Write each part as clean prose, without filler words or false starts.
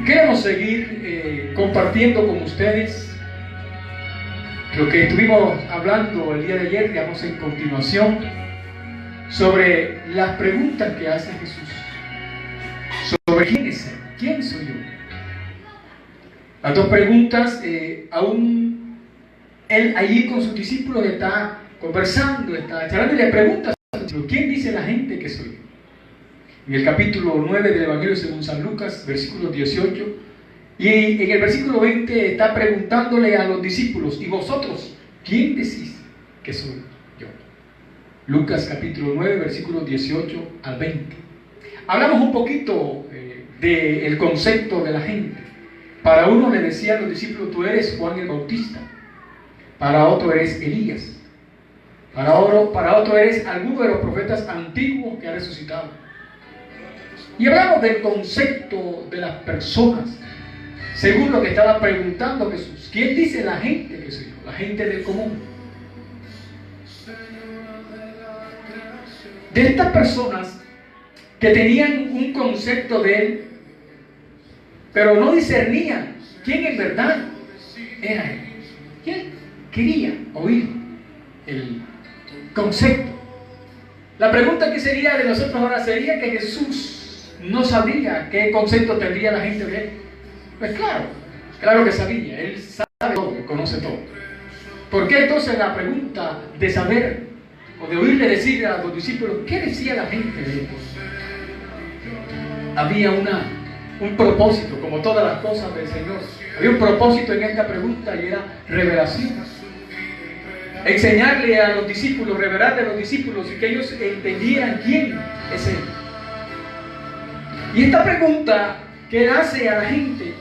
Queremos seguir compartiendo con ustedes lo que estuvimos hablando el día de ayer, digamos en continuación, sobre las preguntas que hace Jesús. Sobre quién es Él, quién soy yo. Las dos preguntas, aún Él allí con sus discípulos está conversando, está charlando y le pregunta a sus discípulos, ¿quién dice la gente que soy yo? En el capítulo 9 del Evangelio según San Lucas, versículo 18, y en el versículo 20 está preguntándole a los discípulos, ¿y vosotros quién decís que soy yo? Lucas capítulo 9, versículos 18 al 20. Hablamos un poquito del concepto de la gente. Para uno le decían los discípulos, tú eres Juan el Bautista. Para otro eres Elías. Para otro eres alguno de los profetas antiguos que ha resucitado. Y hablamos del concepto de las personas, según lo que estaba preguntando Jesús. ¿Quién dice la gente que soy yo? La gente del común. De estas personas que tenían un concepto de Él, pero no discernían quién en verdad era Él. ¿Quién quería oír el concepto? La pregunta que sería de nosotros ahora sería que Jesús no sabía qué concepto tendría la gente de Él. Pues claro que sabía. Él sabe todo, conoce todo. ¿Por qué entonces la pregunta de saber o de oírle decir a los discípulos qué decía la gente de Él? Había un propósito, como todas las cosas del Señor. Había un propósito en esta pregunta y era revelación. Enseñarle a los discípulos, revelarle a los discípulos y que ellos entendieran quién es Él. Y esta pregunta que Él hace a la gente,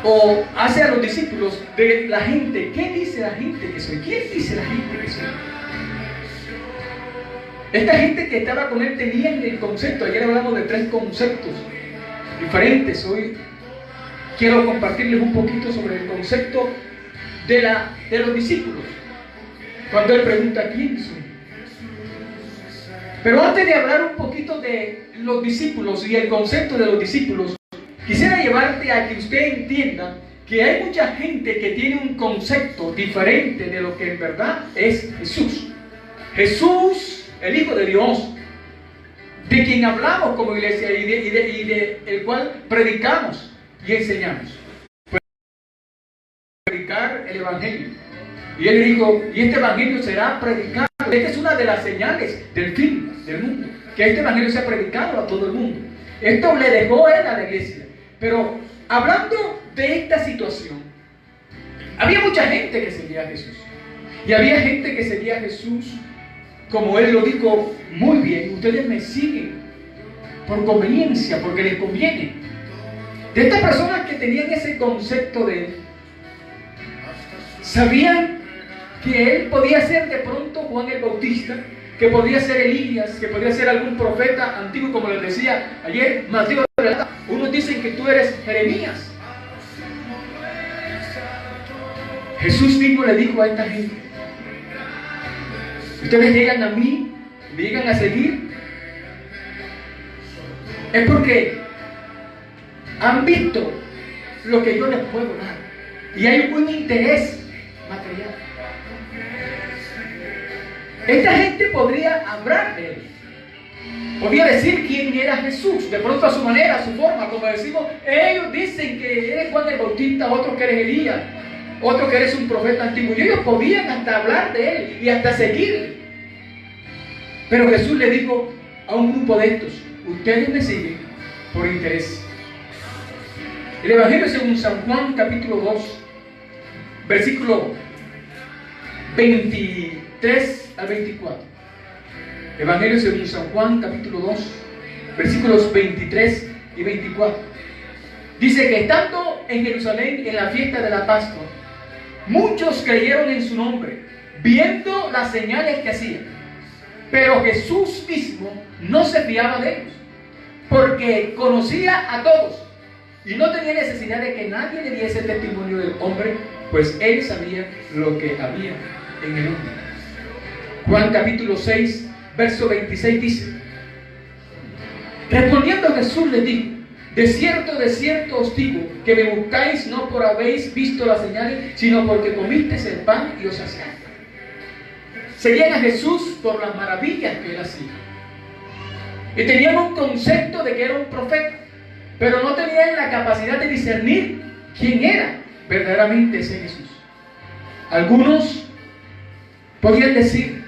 o hace a los discípulos de la gente, ¿qué dice la gente que soy? ¿Quién dice la gente que soy? Esta gente que estaba con Él tenía el concepto. Ayer hablamos de 3 conceptos diferentes. Hoy quiero compartirles un poquito sobre el concepto de los discípulos. Cuando Él pregunta, ¿quién soy? Pero antes de hablar un poquito de los discípulos y el concepto de los discípulos, quisiera llevarte a que usted entienda que hay mucha gente que tiene un concepto diferente de lo que en verdad es Jesús. Jesús, el Hijo de Dios, de quien hablamos como iglesia y de el cual predicamos y enseñamos. Pues, predicar el Evangelio. Y Él dijo, y este Evangelio será predicado. Esta es una de las señales del fin del mundo, que este Evangelio sea predicado a todo el mundo. Esto le dejó Él a la iglesia. Pero hablando de esta situación, había mucha gente que seguía a Jesús. Y había gente que seguía a Jesús, como Él lo dijo muy bien, ustedes me siguen por conveniencia, porque les conviene. De estas personas que tenían ese concepto de Él, sabían que Él podía ser de pronto Juan el Bautista, que podía ser Elías, que podía ser algún profeta antiguo, como les decía ayer, Mateo. Unos dicen que tú eres Jeremías. Jesús mismo le dijo a esta gente, ustedes llegan a mí, me llegan a seguir, es porque han visto lo que yo les puedo dar y hay un interés material. Esta gente podría hablar de Él, podía decir quién era Jesús, de pronto a su manera, a su forma, como decimos, ellos dicen que eres Juan el Bautista, otros que eres Elías, otros que eres un profeta antiguo, y ellos podían hasta hablar de Él y hasta seguirle. Pero Jesús le dijo a un grupo de estos, ustedes me siguen por interés. El Evangelio según San Juan capítulo 2, versículo 23 al 24. Evangelio según San Juan capítulo 2, versículos 23 y 24. Dice que estando en Jerusalén en la fiesta de la Pascua, muchos creyeron en su nombre, viendo las señales que hacía. Pero Jesús mismo no se fiaba de ellos, porque conocía a todos y no tenía necesidad de que nadie le diese testimonio del hombre, pues Él sabía lo que había en el hombre. Juan capítulo 6, verso 26 dice, respondiendo Jesús les dijo, de cierto os digo, que me buscáis no por habéis visto las señales, sino porque comisteis el pan y os saciasteis. Seguían a Jesús por las maravillas que él hacía. Y tenían un concepto de que era un profeta, pero no tenían la capacidad de discernir quién era verdaderamente ese Jesús. Algunos podían decir,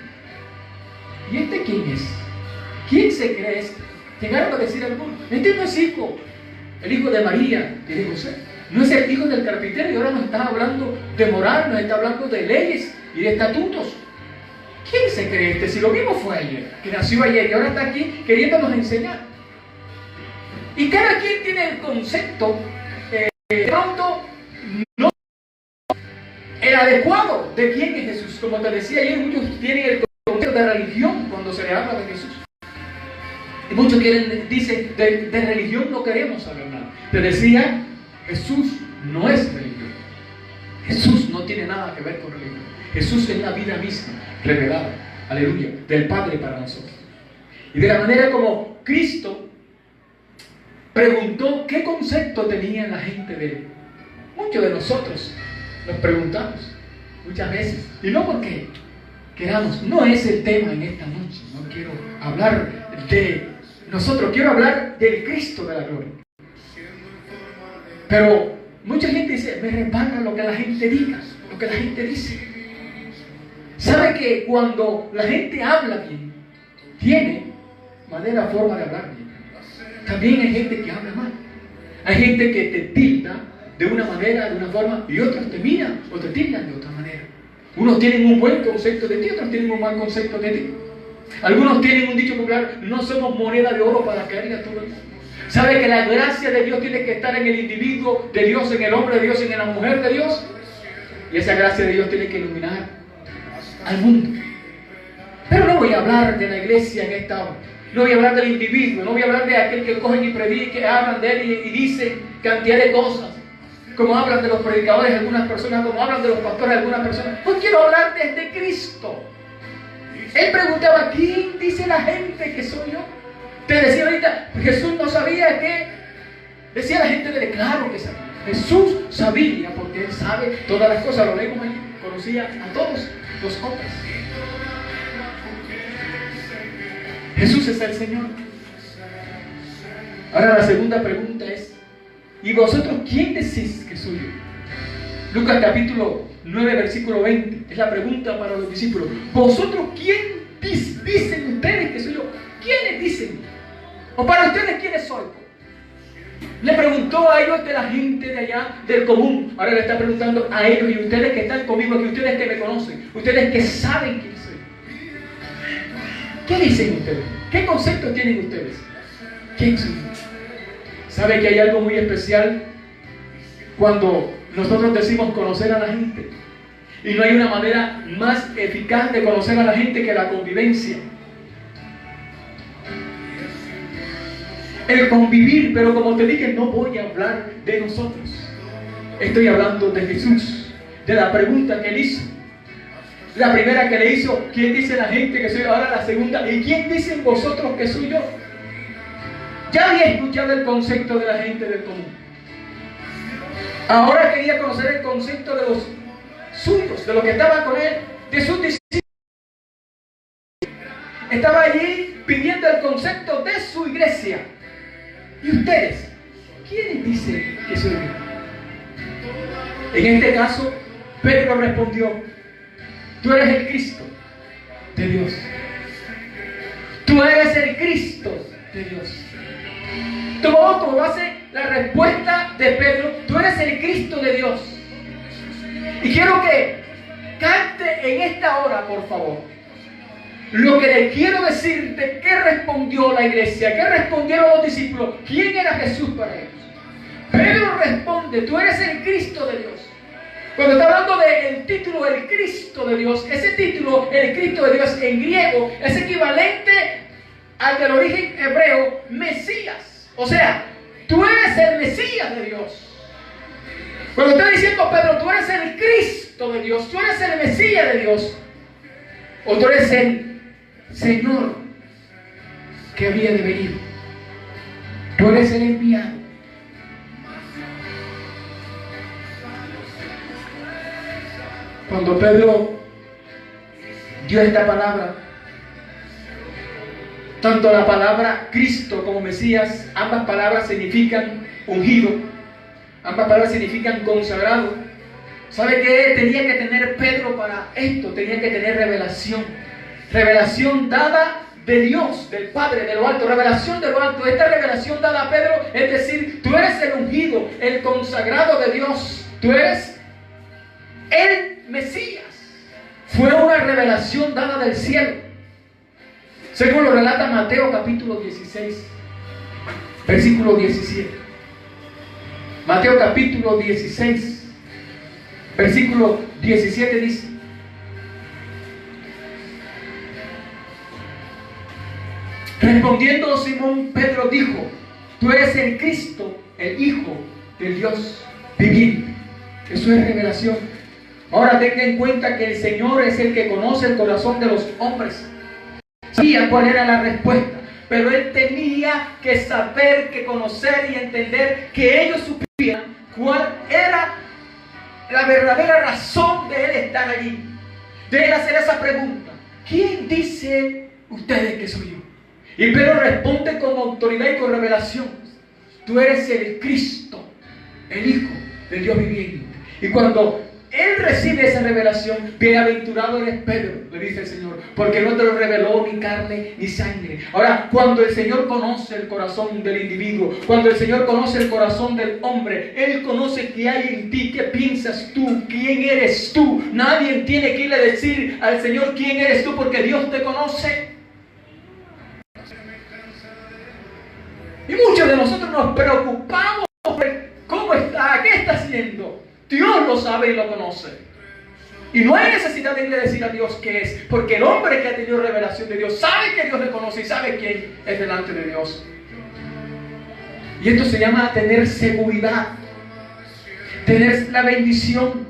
¿y este quién es? ¿Quién se cree este? Llegaron a decir algunos, este no es hijo, el hijo de María y de José. No es el hijo del carpintero y ahora nos está hablando de moral, nos está hablando de leyes y de estatutos. ¿Quién se cree este? Si lo mismo fue ayer, que nació ayer y ahora está aquí queriéndonos enseñar. Y cada quien tiene el concepto, de pronto, no el adecuado de quién es Jesús. Como te decía ayer, muchos tienen el concepto de religión cuando se le habla de Jesús. Y muchos dicen, de religión no queremos hablar nada. Te decía, Jesús no es religión. Jesús no tiene nada que ver con religión. Jesús es la vida misma, revelada, aleluya, del Padre para nosotros. Y de la manera como Cristo preguntó qué concepto tenía la gente de él. Muchos de nosotros nos preguntamos muchas veces, y no porque queramos, no es el tema en esta noche, no quiero hablar de nosotros, quiero hablar del Cristo de la gloria. Pero mucha gente dice, me resbala lo que la gente diga, lo que la gente dice. ¿Sabe que cuando la gente habla bien, tiene manera, forma de hablar bien? También hay gente que habla mal. Hay gente que te tilda de una manera, de una forma, y otros te miran o te tildan de otra manera. Unos tienen un buen concepto de ti, otros tienen un mal concepto de ti. Algunos tienen un dicho popular, no somos moneda de oro para caerle a todo el mundo. ¿Sabe que la gracia de Dios tiene que estar en el individuo de Dios, en el hombre de Dios, en la mujer de Dios? Y esa gracia de Dios tiene que iluminar al mundo. Pero no voy a hablar de la iglesia en esta hora. No voy a hablar del individuo, no voy a hablar de aquel que cogen y predican, que hablan de él y dicen cantidad de cosas, como hablan de los predicadores de algunas personas, como hablan de los pastores de algunas personas. Pues quiero hablar de Cristo. Él preguntaba, ¿quién dice la gente que soy yo? Te decía ahorita, Jesús no sabía qué. Decía la gente de claro que sabía. Jesús sabía, porque él sabe todas las cosas, lo leemos ahí, conocía a todos los hombres. Jesús es el Señor. Ahora la segunda pregunta es, ¿y vosotros quién decís que soy yo? Lucas capítulo 9, versículo 20, es la pregunta para los discípulos. ¿Vosotros quién dicen ustedes que soy yo? ¿Quiénes dicen? ¿O para ustedes quiénes soy? Le preguntó a ellos de la gente de allá, del común. Ahora le está preguntando a ellos y ustedes que están conmigo aquí, ustedes que me conocen, ustedes que saben quién soy. ¿Qué dicen ustedes? ¿Qué concepto tienen ustedes? ¿Quién soy yo? ¿Sabe que hay algo muy especial cuando nosotros decimos conocer a la gente? Y no hay una manera más eficaz de conocer a la gente que la convivencia. El convivir, pero como te dije, no voy a hablar de nosotros. Estoy hablando de Jesús, de la pregunta que él hizo. La primera que le hizo, ¿quién dice la gente que soy yo? Ahora la segunda, ¿y quién dicen vosotros que soy yo? Ya había escuchado el concepto de la gente del común. Ahora quería conocer el concepto de los suyos, de los que estaban con él, de sus discípulos. Estaba allí pidiendo el concepto de su iglesia. ¿Y ustedes? ¿Quiénes dicen que soy yo? En este caso, Pedro respondió, tú eres el Cristo de Dios. Tú eres el Cristo de Dios. Tomó como base la respuesta de Pedro, tú eres el Cristo de Dios. Y quiero que cante en esta hora, por favor, lo que le quiero decir de qué respondió la iglesia, qué respondieron los discípulos, quién era Jesús para ellos. Pedro responde, tú eres el Cristo de Dios. Cuando está hablando del título, el Cristo de Dios, ese título, el Cristo de Dios en griego, es equivalente al del origen hebreo, Mesías. O sea, tú eres el Mesías de Dios. Cuando está diciendo Pedro, tú eres el Cristo de Dios, tú eres el Mesías de Dios, o tú eres el Señor que había de venir, tú eres el enviado. Cuando Pedro dio esta palabra, tanto la palabra Cristo como Mesías, ambas palabras significan ungido, ambas palabras significan consagrado. ¿Sabe qué tenía que tener Pedro para esto? Tenía que tener revelación. Revelación dada de Dios, del Padre, de lo alto. Revelación de lo alto. Esta revelación dada a Pedro, es decir, tú eres el ungido, el consagrado de Dios. Tú eres el Mesías. Fue una revelación dada del cielo. Según lo relata Mateo capítulo 16, versículo 17. Mateo capítulo 16. Versículo 17 dice: respondiendo Simón Pedro dijo: tú eres el Cristo, el Hijo del Dios viviente. Eso es revelación. Ahora tenga en cuenta que el Señor es el que conoce el corazón de los hombres. Sabía cuál era la respuesta, pero Él tenía que saber, que conocer y entender, que ellos supieran cuál era la verdadera razón de Él estar allí, de Él hacer esa pregunta: ¿quién dice ustedes que soy yo? Y Pedro responde con autoridad y con revelación: tú eres el Cristo, el Hijo del Dios viviente. Y cuando Él recibe esa revelación, bienaventurado eres Pedro, le dice el Señor, porque no te lo reveló ni carne ni sangre. Ahora, cuando el Señor conoce el corazón del individuo, cuando el Señor conoce el corazón del hombre, Él conoce qué hay en ti, qué piensas tú, quién eres tú. Nadie tiene que irle a decir al Señor quién eres tú, porque Dios te conoce. Y muchos de nosotros nos preocupamos por cómo está, qué está haciendo. Dios lo sabe y lo conoce. Y no hay necesidad de irle a decir a Dios qué es, porque el hombre que ha tenido revelación de Dios sabe que Dios le conoce y sabe quién es delante de Dios. Y esto se llama tener seguridad, tener la bendición,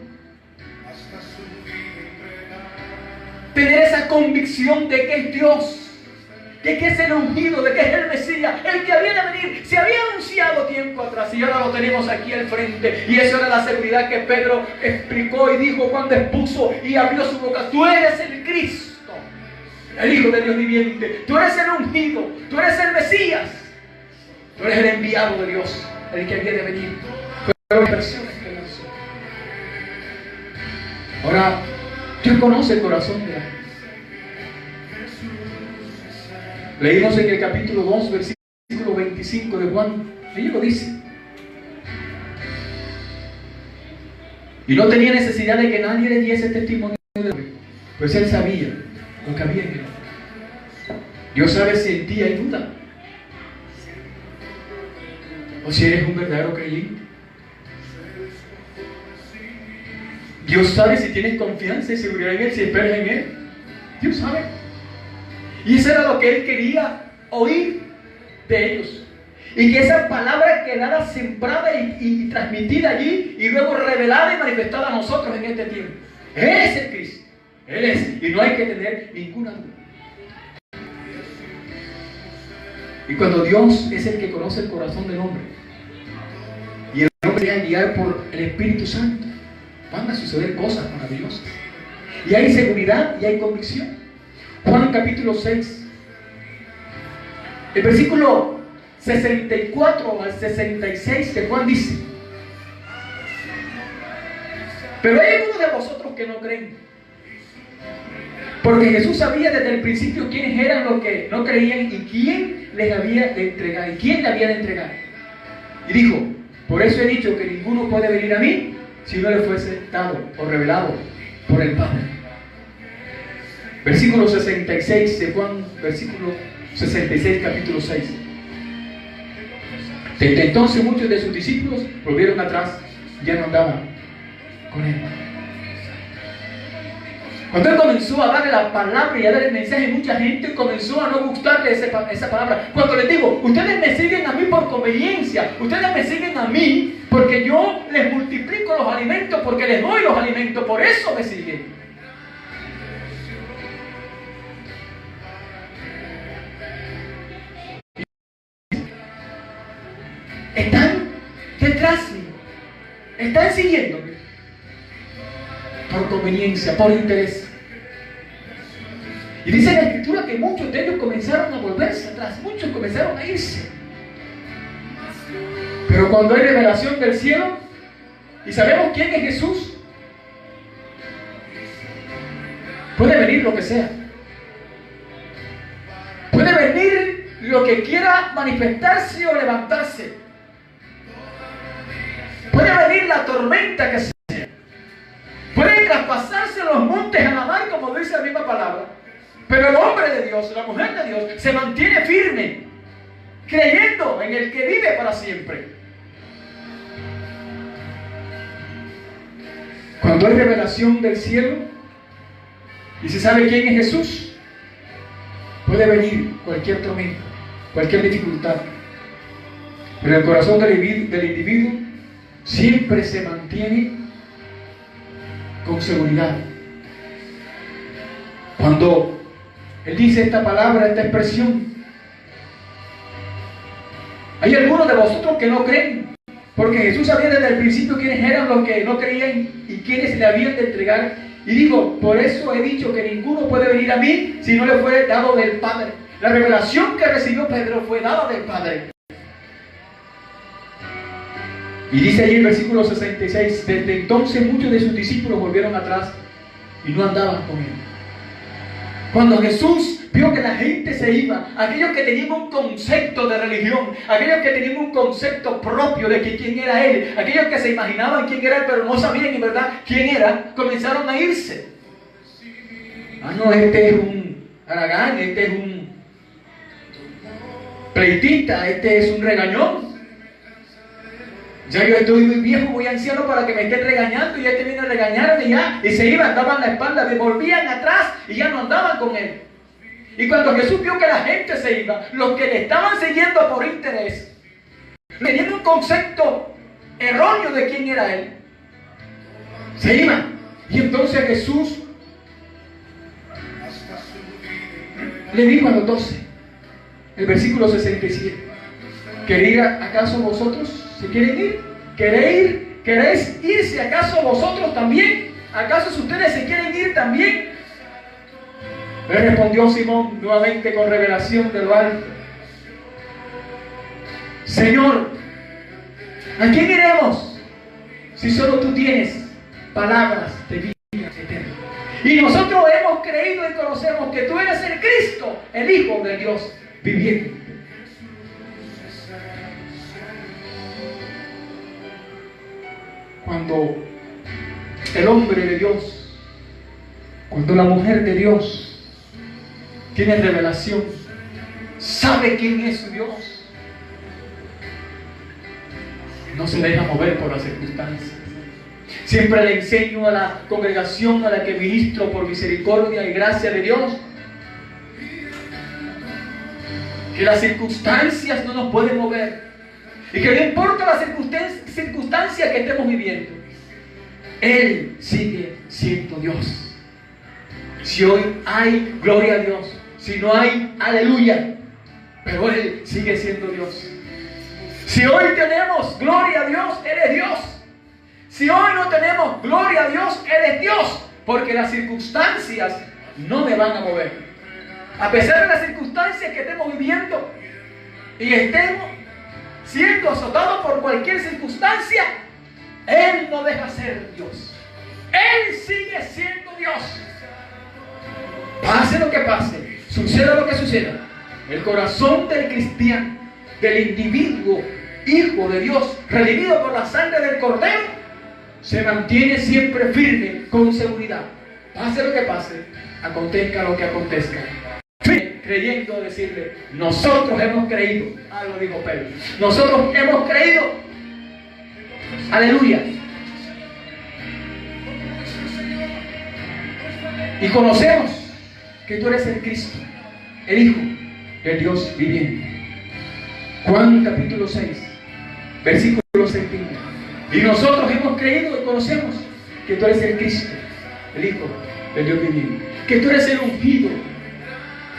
tener esa convicción de que es Dios, de que es el ungido, de que es el Mesías, el que había de venir. Se había anunciado tiempo atrás y ahora lo tenemos aquí al frente. Y eso era la seguridad que Pedro explicó y dijo cuando expuso y abrió su boca: tú eres el Cristo, el Hijo de Dios viviente. Tú eres el ungido, tú eres el Mesías, tú eres el enviado de Dios, el que había de venir. Pero personas que no son. Ahora, Dios conoce el corazón de la gente. Leímos en el capítulo 2, versículo 25 de Juan. Ella lo dice. Y no tenía necesidad de que nadie le diese testimonio de él, pues él sabía lo que había en él. Dios sabe si en ti hay duda, o si eres un verdadero creyente. Dios sabe si tienes confianza y seguridad en Él, si esperas en Él. Dios sabe. Y eso era lo que Él quería oír de ellos. Y que esa palabra quedara sembrada y transmitida allí y luego revelada y manifestada a nosotros en este tiempo. Él es el Cristo. Él es. Y no hay que tener ninguna duda. Y cuando Dios es el que conoce el corazón del hombre y el hombre se deja guiar por el Espíritu Santo, van a suceder cosas maravillosas. Y hay seguridad y hay convicción. Juan capítulo 6, el versículo 64 al 66 de Juan dice: pero hay algunos de vosotros que no creen, porque Jesús sabía desde el principio quiénes eran los que no creían y quién les había de entregar y quién le había de entregar. Y dijo: por eso he dicho que ninguno puede venir a mí si no le fuese dado o revelado por el Padre. Versículo 66 de Juan, versículo 66, capítulo 6. Desde entonces muchos de sus discípulos volvieron atrás, ya no andaban con él. Cuando él comenzó a darle la palabra y a darle el mensaje, mucha gente comenzó a no gustarle esa palabra. Cuando les digo: ustedes me siguen a mí por conveniencia, ustedes me siguen a mí porque yo les multiplico los alimentos, porque les doy los alimentos, por eso me siguen. Están detrás mío, están siguiéndome por conveniencia, por interés. Y dice la Escritura que muchos de ellos comenzaron a volverse atrás, muchos comenzaron a irse. Pero cuando hay revelación del cielo y sabemos quién es Jesús, puede venir lo que sea. Puede venir lo que quiera manifestarse o levantarse. Puede venir la tormenta que sea. Pueden traspasarse los montes a la mar, como dice la misma palabra. Pero el hombre de Dios, la mujer de Dios, se mantiene firme, creyendo en el que vive para siempre. Cuando hay revelación del cielo y se sabe quién es Jesús, puede venir cualquier tormenta, cualquier dificultad. Pero el corazón del individuo siempre se mantiene con seguridad. Cuando Él dice esta palabra, esta expresión, hay algunos de vosotros que no creen, porque Jesús sabía desde el principio quiénes eran los que no creían y quiénes le habían de entregar. Y digo, por eso he dicho que ninguno puede venir a mí si no le fue dado del Padre. La revelación que recibió Pedro fue dada del Padre. Y dice ahí el versículo 66, desde entonces muchos de sus discípulos volvieron atrás y no andaban con él. Cuando Jesús vio que la gente se iba, aquellos que tenían un concepto de religión, aquellos que tenían un concepto propio de quién era Él, aquellos que se imaginaban quién era Él, pero no sabían en verdad quién era, comenzaron a irse. No, este es un haragán, este es un pleitita, este es un regañón. Ya yo estoy muy viejo, muy anciano para que me estén regañando y este viene a regañarme ya. Y se iban, daban la espalda, volvían atrás y ya no andaban con él. Y cuando Jesús vio que la gente se iba, los que le estaban siguiendo por interés, tenían un concepto erróneo de quién era él, se iban. Y entonces Jesús le dijo a los 12, el versículo 67, ¿queréis acaso vosotros? ¿Se quieren ir? ¿Queréis irse acaso vosotros también? ¿Acaso si ustedes se quieren ir también? Le respondió Simón nuevamente con revelación del alto: Señor, ¿a quién iremos si solo tú tienes palabras de vida eterna? Y nosotros hemos creído y conocemos que tú eres el Cristo, el Hijo de Dios viviente. Cuando el hombre de Dios, cuando la mujer de Dios tiene revelación, sabe quién es su Dios, no se deja mover por las circunstancias. Siempre le enseño a la congregación a la que ministro por misericordia y gracia de Dios que las circunstancias no nos pueden mover. Y que no importa la circunstancia que estemos viviendo, Él sigue siendo Dios. Si hoy hay gloria a Dios, si no hay, aleluya, pero Él sigue siendo Dios. Si hoy tenemos gloria a Dios, Él es Dios. Si hoy no tenemos gloria a Dios, Él es Dios, porque las circunstancias no me van a mover. A pesar de las circunstancias que estemos viviendo y estemos siendo azotado por cualquier circunstancia, Él no deja ser Dios. Él sigue siendo Dios. Pase lo que pase, suceda lo que suceda, el corazón del cristiano, del individuo, hijo de Dios, redimido por la sangre del Cordero, se mantiene siempre firme, con seguridad. Pase lo que pase, acontezca lo que acontezca. Creyendo, decirle, nosotros hemos creído. Algo dijo Pedro. Nosotros hemos creído. Aleluya. Y conocemos que tú eres el Cristo, el Hijo del Dios viviente. Juan capítulo 6, versículo 71. Y nosotros hemos creído y conocemos que tú eres el Cristo, el Hijo del Dios viviente. Que tú eres el ungido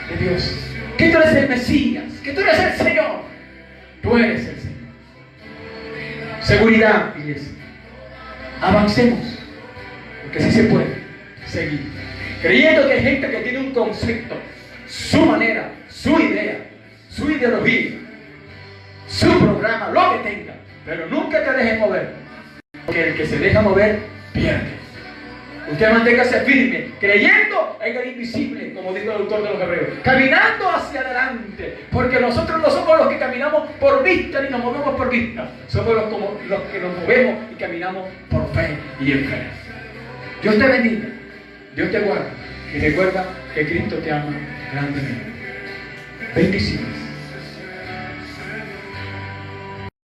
de Dios, que tú eres el Mesías, que tú eres el Señor. Tú eres el Señor. Seguridad, iglesia. Avancemos, porque que sí se puede seguir. Creyendo que hay gente que tiene un concepto, su manera, su idea, su ideología, su programa, lo que tenga, pero nunca te dejes mover, porque el que se deja mover pierde. Usted manténgase firme, creyendo en el invisible, como dijo el autor de los Hebreos, caminando hacia adelante, porque nosotros no somos los que caminamos por vista ni nos movemos por vista, somos los que nos movemos y caminamos por fe y en fe. Dios te bendiga, Dios te guarda y recuerda que Cristo te ama grandemente. Bendiciones.